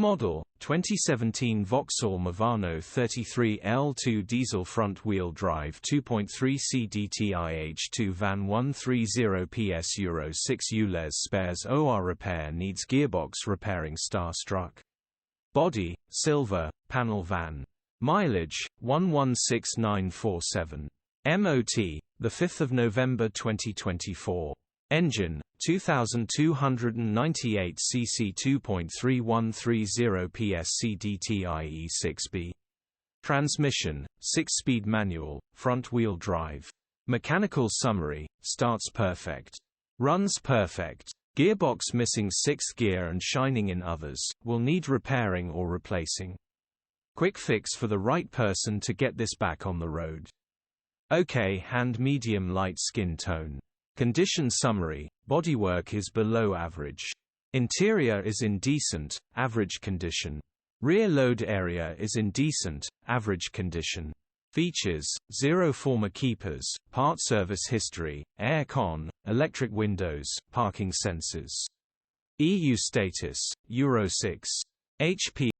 model, 2017 VAUXHALL MOVANO 33L2 diesel front-wheel drive 2.3 CDTI H2 van 130 PS Euro 6 ULEZ spares OR repair needs gearbox repairing starstruck. Body, silver, panel van. Mileage, 116947. MOT, 5 November 2024. Engine, 2298 cc 2.3130 PS CDTI E6B. Transmission, 6-speed manual, front-wheel drive. Mechanical summary, starts perfect. Runs perfect. Gearbox missing 6th gear and shining in others, will need repairing or replacing. Quick fix for the right person to get this back on the road. OK hand medium light skin tone. Condition summary, bodywork is below average. Interior is in decent, average condition. Rear load area is in decent, average condition. Features, 0 former keepers, part service history, air con, electric windows, parking sensors. EU status, Euro 6. HP